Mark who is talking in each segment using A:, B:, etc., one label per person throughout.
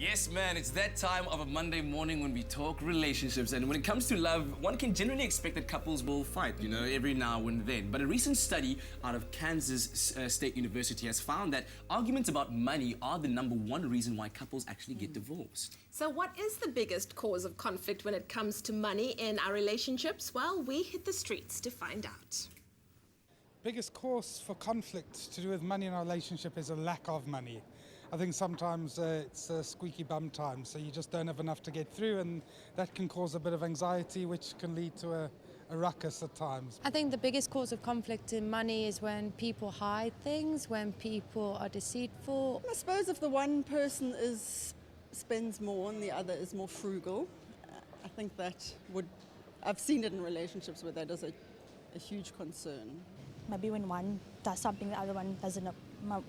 A: Yes, man, it's that time of a Monday morning when we talk relationships. And when it comes to love, one can generally expect that couples will fight, every now and then. But a recent study out of Kansas State University has found that arguments about money are the #1 reason why couples actually get divorced.
B: So what is the biggest cause of conflict when it comes to money in our relationships? Well, we hit the streets to find out.
C: Biggest cause for conflict to do with money in our relationship is a lack of money. I think sometimes it's a squeaky bum time, so you just don't have enough to get through, and that can cause a bit of anxiety, which can lead to a ruckus at times.
D: I think the biggest cause of conflict in money is when people hide things, when people are deceitful.
E: I suppose if the one person spends more and the other is more frugal, I think I've seen it in relationships where that is a huge concern.
F: Maybe when one does something the other one doesn't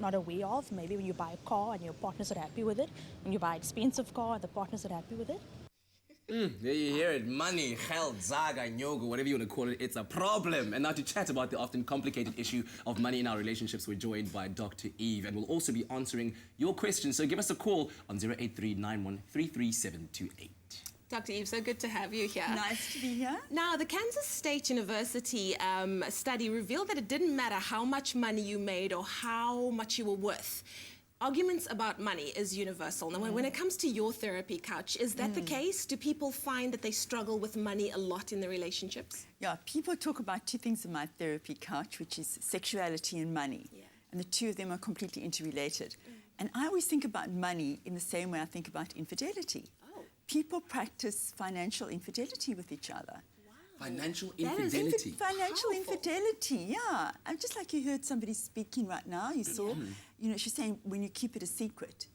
F: not aware of. Maybe when you buy a car and your partner's not happy with it. When you buy an expensive car and the partner's not happy with it.
A: There you hear it. Money, geld, zaga, nyogo, whatever you want to call it, it's a problem. And now to chat about the often complicated issue of money in our relationships, we're joined by Dr. Eve, and we'll also be answering your questions. So give us a call on 08391333728.
B: Dr. Eve, so good to have you here.
E: Nice to be here.
B: Now, the Kansas State University study revealed that it didn't matter how much money you made or how much you were worth. Arguments about money is universal. Now, when it comes to your therapy couch, is that the case? Do people find that they struggle with money a lot in their relationships?
G: Yeah, people talk about two things in my therapy couch, which is sexuality and money. Yeah. And the two of them are completely interrelated. And I always think about money in the same way I think about infidelity. People practice financial infidelity with each other.
B: Wow.
A: Financial infidelity?
G: Financial infidelity, yeah. And just like you heard somebody speaking right now, you saw, she's saying when you keep it a secret.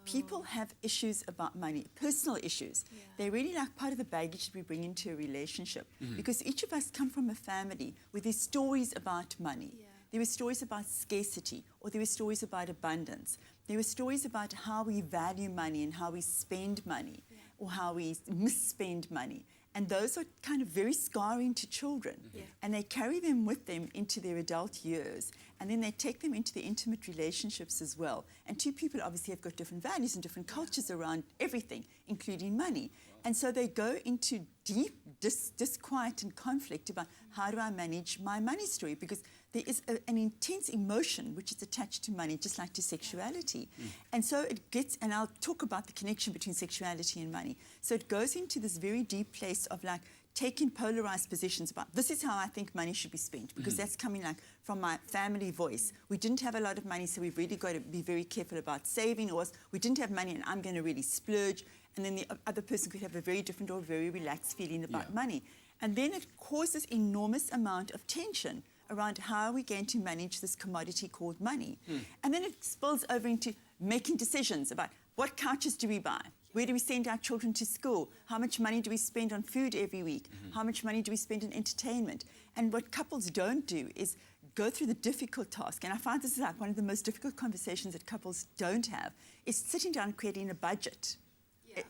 G: People have issues about money, personal issues. Yeah. They're really like part of the baggage that we bring into a relationship. Because each of us come from a family where there's stories about money. Yeah. There were stories about scarcity, or there were stories about abundance. There were stories about how we value money and how we spend money, or how we misspend money. And those are kind of very scarring to children. And they carry them with them into their adult years. And then they take them into their intimate relationships as well. And two people obviously have got different values and different cultures around everything, including money. And so they go into deep disquiet and conflict about how do I manage my money story, because there is an intense emotion which is attached to money, just like to sexuality. And so it gets, and I'll talk about the connection between sexuality and money. So it goes into this very deep place of like taking polarized positions about this is how I think money should be spent, because that's coming like from my family voice. We didn't have a lot of money, so we've really got to be very careful about saving, or we didn't have money and I'm going to really splurge. And then the other person could have a very different or very relaxed feeling about money. And then it causes enormous amount of tension around how we're going to manage this commodity called money. And then it spills over into making decisions about what couches do we buy? Where do we send our children to school? How much money do we spend on food every week? How much money do we spend on entertainment? And what couples don't do is go through the difficult task. And I find this is like one of the most difficult conversations that couples don't have, is sitting down and creating a budget.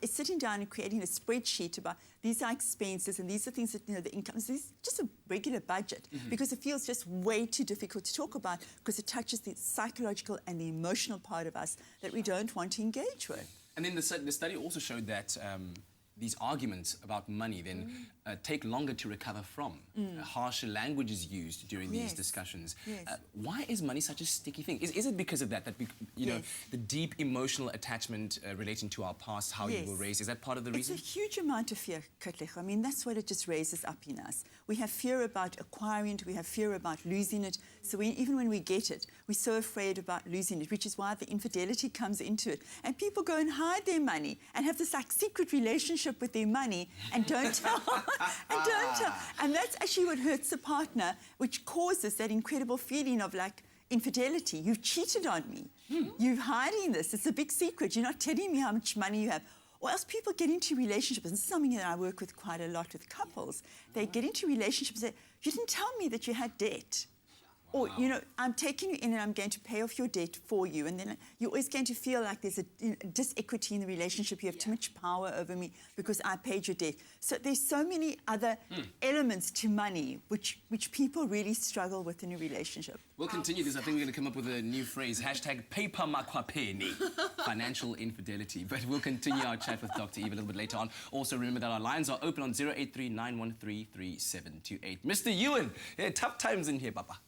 G: It's sitting down and creating a spreadsheet about these are expenses and these are things that, the incomes. This is just a regular budget, because it feels just way too difficult to talk about, because it touches the psychological and the emotional part of us that we don't want to engage with.
A: And then the study also showed that these arguments about money then take longer to recover from. Harsher language is used during these discussions. Why is money such a sticky thing? Is it because of that the deep emotional attachment relating to our past, how you were raised, is that part of the reason?
G: It's a huge amount of fear, Katlego. I mean, that's what it just raises up in us. We have fear about acquiring it, we have fear about losing it. So even when we get it, we're so afraid about losing it, which is why the infidelity comes into it. And people go and hide their money and have this like secret relationship with their money and don't tell. And that's actually what hurts the partner, which causes that incredible feeling of like infidelity. You've cheated on me. You're hiding this. It's a big secret. You're not telling me how much money you have. Or else people get into relationships, and this is something that I work with quite a lot with couples. They get into relationships that you didn't tell me that you had debt. Or, you know, I'm taking you in and I'm going to pay off your debt for you. And then you're always going to feel like there's a disequity in the relationship. You have too much power over me because I paid your debt. So there's so many other elements to money which people really struggle with in a relationship.
A: We'll continue this. I think we're going to come up with a new phrase, #paper-makwapeni, financial infidelity. But we'll continue our chat with Dr. Eve a little bit later on. Also, remember that our lines are open on 083 913 3728. Mr. Ewan, tough times in here, Papa.